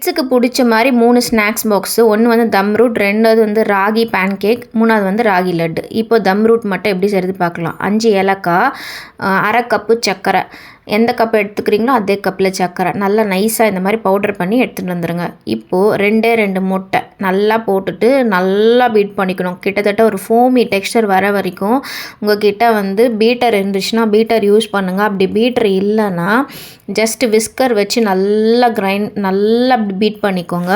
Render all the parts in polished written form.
கிட்ஸுக்கு பிடிச்ச மாதிரி 3 ஸ்நாக்ஸ் பாக்ஸு. ஒன்று வந்து தம் ரூட், 2வது வந்து ராகி பேன் கேக், 3வது வந்து ராகி லட்டு. இப்போ தம் ரூட் மட்டும் எப்படி செய்கிறது பார்க்கலாம். 5 ஏலக்காய், அரை கப்பு சர்க்கரை, எந்த கப் எடுத்துக்கிறீங்களோ அதே கப்பில் சர்க்கரை நல்லா நைஸாக இந்த மாதிரி பவுடர் பண்ணி எடுத்துகிட்டு வந்துடுங்க. இப்போது 2 முட்டை நல்லா போட்டுட்டு நல்லா பீட் பண்ணிக்கணும். கிட்டத்தட்ட ஒரு ஃபோமி டெக்ஸ்டர் வர வரைக்கும் உங்கள் கிட்ட வந்து பீட்டர் இருந்துச்சுன்னா பீட்டர் யூஸ் பண்ணுங்கள். அப்படி பீட்டர் இல்லைன்னா ஜஸ்ட் விஸ்கர் வச்சு நல்லா பீட் பண்ணிக்கோங்க.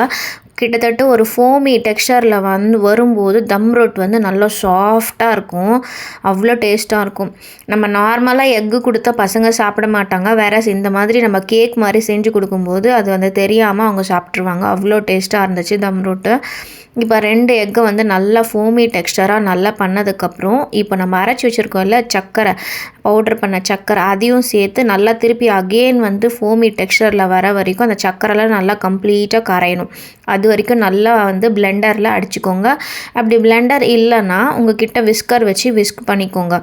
கிட்டத்தட்ட ஒரு ஃபோமி டெக்ஸ்சரில் வரும்போது தம் ரோட் வந்து நல்லா சாஃப்டாக இருக்கும், அவ்வளோ டேஸ்ட்டாக இருக்கும். நம்ம நார்மலாக எக்கு கொடுத்தா பசங்க சாப்பிட மாட்டாங்க. வேற இந்த மாதிரி நம்ம கேக் மாதிரி செஞ்சு கொடுக்கும்போது அது வந்து தெரியாமல் அவங்க சாப்பிட்ருவாங்க. அவ்வளோ டேஸ்ட்டாக இருந்துச்சு தம் ரோட்டு. இப்போ 2 எக்கை வந்து நல்லா ஃபோமி டெக்ஸ்டராக நல்லா பண்ணதுக்கப்புறம் இப்போ நம்ம அரைச்சி வச்சுருக்கோம்ல சர்க்கரை, பவுடர் பண்ண சர்க்கரை, அதையும் சேர்த்து நல்லா திருப்பி அகெயின் வந்து ஃபோமி டெக்ஸ்டரில் வர வரைக்கும் அந்த சர்க்கரைலாம் நல்லா கம்ப்ளீட்டாக கரையணும். அது வரைக்கும் நல்லா வந்து பிளெண்டரில் அடிச்சுக்கோங்க. அப்படி பிளெண்டர் இல்லைன்னா உங்ககிட்ட விஸ்கர் வச்சு விஸ்க் பண்ணிக்கோங்க.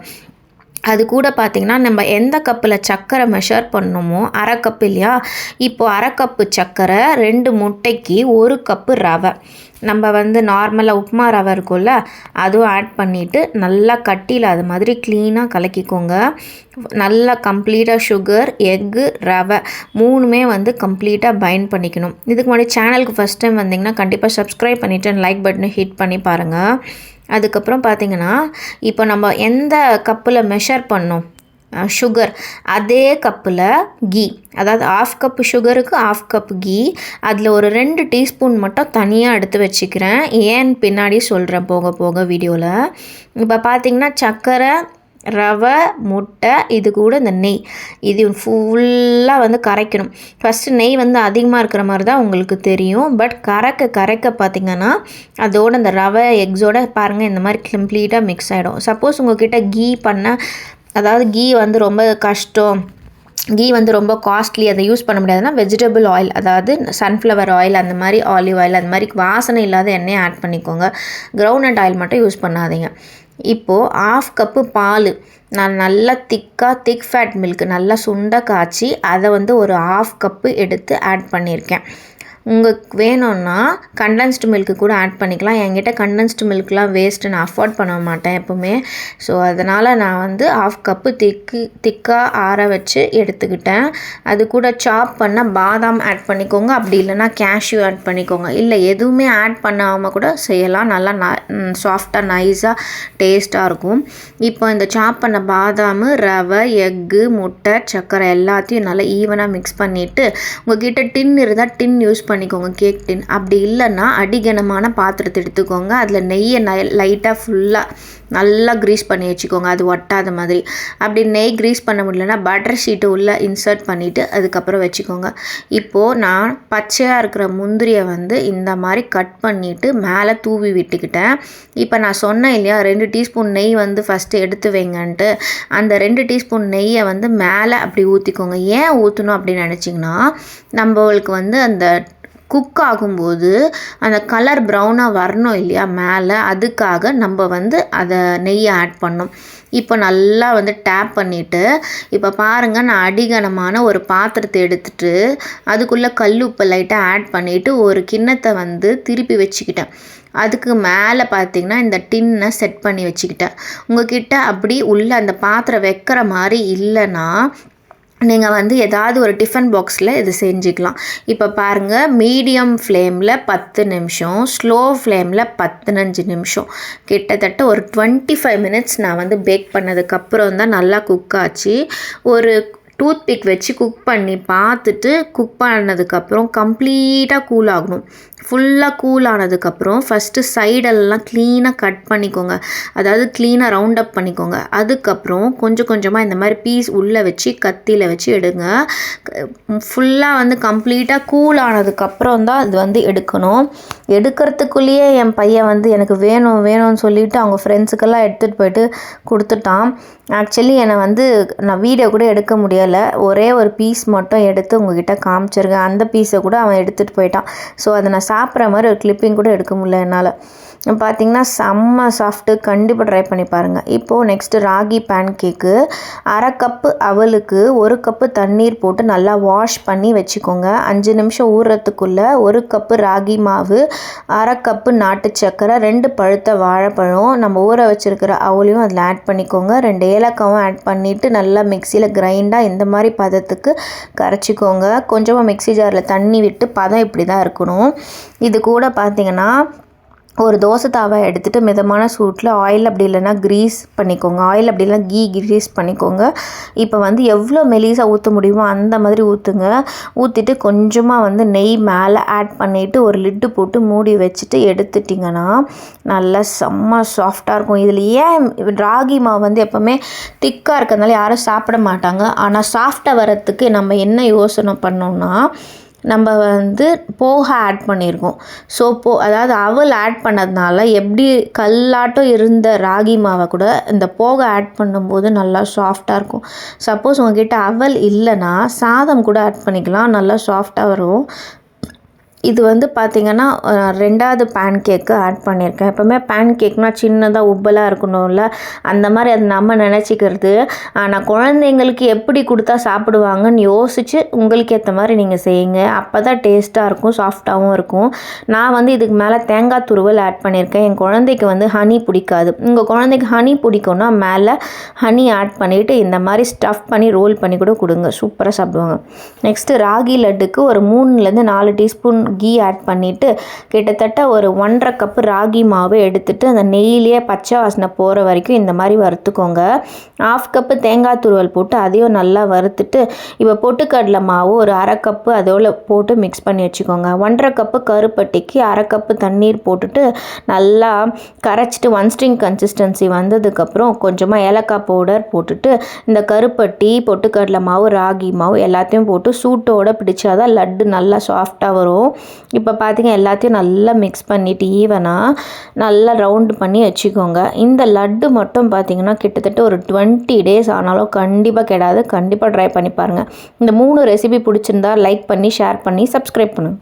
அது கூட பார்த்திங்கன்னா நம்ம எந்த கப்பில் சர்க்கரை மெஷர் பண்ணணுமோ அரை கப்பு இல்லையா, இப்போது அரை கப்பு சர்க்கரை, 2 முட்டைக்கு 1 கப்பு ரவை, நம்ம வந்து நார்மலாக உப்புமா ரவை இருக்கும்ல அதுவும் ஆட் பண்ணிவிட்டு நல்லா கட்டியில் அது மாதிரி க்ளீனாக கலக்கிக்கோங்க. நல்லா கம்ப்ளீட்டாக சுகர், எக்கு, ரவை 3மே வந்து கம்ப்ளீட்டாக பைண்ட் பண்ணிக்கணும். இதுக்கு முன்னாடி சேனலுக்கு ஃபஸ்ட் டைம் வந்திங்கன்னா கண்டிப்பாக சப்ஸ்கிரைப் பண்ணிவிட்டு லைக் பட்டனை ஹிட் பண்ணி பாருங்கள். அதுக்கப்புறம் பார்த்திங்கன்னா இப்போ நம்ம எந்த கப்பில் மெஷர் பண்ணோம் சுகர் அதே கப்பில் கீ, அதாவது 1/2 கப்பு சுகருக்கு 1/2 கப் கீ, அதில் ஒரு 2 டீஸ்பூன் மட்டும் தனியாக எடுத்து வச்சுக்கிறேன். ஏன்னு பின்னாடி சொல்கிறேன் போக போக வீடியோவில். இப்போ பார்த்திங்கன்னா சர்க்கரை, ரவை, முட்டை, இது கூட இந்த நெய், இது ஃபுல்லாக வந்து கரைக்கணும். ஃபஸ்ட்டு நெய் வந்து அதிகமாக இருக்கிற மாதிரி தான் உங்களுக்கு தெரியும். பட் கரைக்க பார்த்திங்கன்னா அதோட இந்த ரவை எக்ஸோட பாருங்கள் இந்த மாதிரி கம்ப்ளீட்டாக மிக்ஸ் ஆகிடும். சப்போஸ் உங்கள்கிட்ட கீ அதாவது கீ வந்து ரொம்ப கஷ்டம், கீ வந்து ரொம்ப காஸ்ட்லி, அதை யூஸ் பண்ண முடியாதுன்னா வெஜிடபிள் ஆயில், அதாவது சன்ஃப்ளவர் ஆயில், அந்த மாதிரி ஆலிவ் ஆயில், அந்த மாதிரி வாசனை இல்லாத எண்ணெயை ஆட் பண்ணிக்கோங்க. கிரவுண்ட்நட் ஆயில் மட்டும் யூஸ் பண்ணாதீங்க. இப்போது 1/2 கப்பு பால் நான் நல்லா திக் ஃபேட் மில்க் நல்லா சுண்ட காய்ச்சி அதை வந்து ஒரு 1/2 கப்பு எடுத்து ஆட் பண்ணியிருக்கேன். உங்களுக்கு வேணும்னா கண்டென்ஸ்டு மில்க்கு கூட ஆட் பண்ணிக்கலாம். என்கிட்ட கண்டென்ஸ்டு மில்க்லாம் வேஸ்ட்டு, நான் அஃபோர்ட் பண்ண மாட்டேன் எப்போவுமே. ஸோ அதனால் நான் வந்து 1/2 கப்பு திக்காக ஆற வச்சு எடுத்துக்கிட்டேன். அது கூட சாப் பண்ண பாதாம் ஆட் பண்ணிக்கோங்க, அப்படி இல்லைனா கேஷ்யூ ஆட் பண்ணிக்கோங்க. இல்லை எதுவுமே ஆட் பண்ணாமல் கூட செய்யலாம். நல்லா சாஃப்டாக நைஸாக டேஸ்ட்டாக இருக்கும். இப்போ இந்த சாப் பண்ண பாதாம், ரவை, எக்கு, முட்டை, சர்க்கரை எல்லாத்தையும் நல்லா ஈவனாக மிக்ஸ் பண்ணிவிட்டு உங்கள்கிட்ட டின் இருந்தால் டின் யூஸ் பண்ணிக்கோங்க, கேக் டின். அப்படி இல்லைன்னா அடிகனமான பாத்திரத்தை எடுத்துக்கோங்க. அதில் நெய்யை லைட்டாக ஃபுல்லாக நல்லா க்ரீஸ் பண்ணி வச்சுக்கோங்க, அது ஒட்டாத மாதிரி. அப்படி நெய் க்ரீஸ் பண்ண முடியலன்னா பட்டர் ஷீட்டை உள்ளே இன்சர்ட் பண்ணிவிட்டு அதுக்கப்புறம் வச்சுக்கோங்க. இப்போது நான் பச்சையாக இருக்கிற முந்திரியை வந்து இந்த மாதிரி கட் பண்ணிவிட்டு மேலே தூவி விட்டுக்கிட்டேன். இப்போ நான் சொன்னேன் இல்லையா 2 டீஸ்பூன் நெய் வந்து ஃபஸ்ட்டு எடுத்து வைங்கன்ட்டு, அந்த 2 டீஸ்பூன் நெய்யை வந்து மேலே அப்படி ஊற்றிக்கோங்க. ஏன் ஊற்றணும் அப்படின்னு நினச்சிங்கன்னா நம்மளுக்கு வந்து அந்த குக் ஆகும்போது அந்த கலர் ப்ரௌனாக வரணும் இல்லையா மேலே, அதுக்காக நம்ம வந்து அதை நெய்யை ஆட் பண்ணோம். இப்போ நல்லா வந்து டேப் பண்ணிவிட்டு இப்போ பாருங்கள், நான் அடிகனமான ஒரு பாத்திரத்தை எடுத்துகிட்டு அதுக்குள்ளே கல் உப்பு லைட்டாக ஆட் பண்ணிவிட்டு ஒரு கிண்ணத்தை வந்து திருப்பி வச்சுக்கிட்டேன். அதுக்கு மேலே பார்த்திங்கன்னா இந்த டின்னை செட் பண்ணி வச்சுக்கிட்டேன். உங்கள்கிட்ட அப்படி உள்ளே அந்த பாத்திரம் வைக்கிற மாதிரி இல்லைன்னா நீங்கள் வந்து ஏதாவது ஒரு டிஃபன் பாக்ஸில் இது செஞ்சுக்கலாம். இப்போ பாருங்கள், மீடியம் ஃப்ளேமில் 10 நிமிஷம், ஸ்லோ ஃப்ளேமில் 15 நிமிஷம், கிட்டத்தட்ட ஒரு 25 மினிட்ஸ் நான் வந்து பேக் பண்ணதுக்கப்புறம் தான் நல்லா குக் ஆச்சு. ஒரு டூத் பிக் வச்சு குக் பண்ணி பார்த்துட்டு குக் பண்ணதுக்கப்புறம் கம்ப்ளீட்டாக கூல் ஆகணும். ஃபுல்லாக கூல் ஆனதுக்கப்புறம் ஃபஸ்ட்டு சைடெல்லாம் க்ளீனாக கட் பண்ணிக்கோங்க, அதாவது க்ளீனாக ரவுண்ட் அப் பண்ணிக்கோங்க. அதுக்கப்புறம் கொஞ்சம் கொஞ்சமாக இந்த மாதிரி பீஸ் உள்ளே வச்சு கத்தியில் வச்சு எடுங்க. ஃபுல்லாக வந்து கம்ப்ளீட்டாக கூல் ஆனதுக்கப்புறம் தான் அது வந்து எடுக்கணும். எடுக்கிறதுக்குள்ளேயே என் பையன் வந்து எனக்கு வேணும்னு சொல்லிவிட்டு அவங்க ஃப்ரெண்ட்ஸுக்கெல்லாம் எடுத்துகிட்டு போயிட்டு கொடுத்துட்டான். ஆக்சுவலி என்னை வந்து நான் வீடியோ கூட எடுக்க முடியலை, ஒரே ஒரு பீஸ் மட்டும் எடுத்து உங்ககிட்ட காமிச்சிருக்கேன். அந்த பீஸை கூட அவன் எடுத்துகிட்டு போயிட்டான். ஸோ அதை நான் சாப்பிட்ற மாதிரி ஒரு கிளிப்பிங் கூட எடுக்க முடியல என்னால். பார்த்திங்கன்னா செம்ம சாஃப்ட்டு, கண்டிப்பாக ட்ரை பண்ணி பாருங்கள். இப்போது நெக்ஸ்ட்டு ராகி பேன் கேக்கு. 1/2 கப்பு அவலுக்கு 1 கப்பு தண்ணீர் போட்டு நல்லா வாஷ் பண்ணி வச்சுக்கோங்க. 5 நிமிஷம் ஊறுறதுக்குள்ளே 1 கப்பு ராகி மாவு, 1/2 கப்பு நாட்டு சர்க்கரை, 2 பழுத்த வாழைப்பழம், நம்ம ஊற வச்சுருக்கிற அவலையும் அதில் ஆட் பண்ணிக்கோங்க. 2 ஏலக்காவும் ஆட் பண்ணிவிட்டு நல்லா மிக்சியில் கிரைண்டாக இந்த மாதிரி பதத்துக்கு கரைச்சிக்கோங்க. கொஞ்சமாக மிக்சி ஜாரில் தண்ணி விட்டு பதம் இப்படி தான் இருக்கணும். இது கூட பார்த்திங்கன்னா ஒரு தோசை தாவை எடுத்துகிட்டு மிதமான சூட்டில் ஆயில் அப்படி இல்லைன்னா க்ரீஸ் பண்ணிக்கோங்க. ஆயில் அப்படி இல்லைனா க்ரீஸ் பண்ணிக்கோங்க. இப்போ எவ்வளோ மெலிசாக ஊற்ற முடியுமோ அந்த மாதிரி ஊற்றுங்க. ஊற்றிட்டு கொஞ்சமாக நெய் மேலே ஆட் பண்ணிவிட்டு ஒரு லிட்டு போட்டு மூடி வச்சுட்டு எடுத்துட்டிங்கன்னா நல்லா செம்ம சாஃப்டாக இருக்கும். இதில் ஏன் ராகி மாவு எப்போவுமே திக்காக இருக்கிறதுனால யாரும் சாப்பிட மாட்டாங்க. ஆனால் சாஃப்டாக வரத்துக்கு நம்ம என்ன யோசனை பண்ணோம்னா, நம்ம போக ஆட் பண்ணியிருக்கோம். ஸோ அதாவது அவல் ஆட் பண்ணதுனால எப்படி கல்லாட்டம் இருந்த ராகி மாவை கூட இந்த போக ஆட் பண்ணும்போது நல்லா சாஃப்டாக இருக்கும். சப்போஸ் உங்ககிட்ட அவல் இல்லைன்னா சாதம் கூட ஆட் பண்ணிக்கலாம், நல்லா சாஃப்டாக வரும். இது பார்த்திங்கன்னா 2வது பேன் கேக்கு ஆட் பண்ணியிருக்கேன். எப்போவுமே பேன் கேக்னால் சின்னதாக உப்பலாக இருக்கணும்ல, அந்த மாதிரி அது நம்ம நினச்சிக்கிறது. ஆனால் குழந்தைங்களுக்கு எப்படி கொடுத்தா சாப்பிடுவாங்கன்னு யோசித்து உங்களுக்கு ஏற்ற மாதிரி நீங்கள் செய்யுங்க. அப்போ தான் டேஸ்ட்டாக இருக்கும், சாஃப்டாகவும் இருக்கும். நான் இதுக்கு மேலே தேங்காய் துருவல் ஆட் பண்ணியிருக்கேன். என் குழந்தைக்கு ஹனி பிடிக்காது. உங்கள் குழந்தைக்கு ஹனி பிடிக்கும்னா மேலே ஹனி ஆட் பண்ணிவிட்டு இந்த மாதிரி ஸ்டஃப் பண்ணி ரோல் பண்ணி கூட கொடுங்க, சூப்பராக சாப்பிடுவாங்க. நெக்ஸ்ட்டு ராகி லட்டுக்கு ஒரு 3லேருந்து 4 டீஸ்பூன் கீ ஆட் பண்ணிவிட்டு கிட்டத்தட்ட ஒரு 1/2 கப்பு ராகி மாவு எடுத்துகிட்டு அந்த நெய்யிலேயே பச்சை வாசனை போகிற வரைக்கும் இந்த மாதிரி வறுத்துக்கோங்க. 1/2 கப்பு தேங்காய் துருவல் போட்டு அதையும் நல்லா வறுத்துட்டு இப்போ பொட்டுக்கடலை மாவு ஒரு 1/2 கப்பு அதோடு போட்டு மிக்ஸ் பண்ணி வச்சுக்கோங்க. 1/2 கப்பு கருப்பட்டிக்கு 1/2 கப்பு தண்ணீர் போட்டுட்டு நல்லா கரைச்சிட்டு 1 ஸ்ட்ரிங் கன்சிஸ்டன்சி வந்ததுக்கப்புறம் கொஞ்சமாக ஏலக்காய் பவுடர் போட்டுட்டு இந்த கருப்பட்டி, பொட்டுக்கடலை மாவு, ராகி மாவு எல்லாத்தையும் போட்டு சூட்டோடு பிடிச்சாதான் லட்டு நல்லா சாஃப்டாக வரும். இப்போ பார்த்திங்க எல்லாத்தையும் நல்லா மிக்ஸ் பண்ணிவிட்டு ஈவனாக நல்லா ரவுண்டு பண்ணி வச்சுக்கோங்க. இந்த லட்டு மட்டும் பார்த்திங்கன்னா கிட்டத்தட்ட ஒரு 20 டேஸ் ஆனாலும் கண்டிப்பாக கெடாது. கண்டிப்பாக ட்ரை பண்ணி பாருங்கள். இந்த 3 ரெசிபி பிடிச்சிருந்தா லைக் பண்ணி, ஷேர் பண்ணி, சப்ஸ்கிரைப் பண்ணுங்கள்.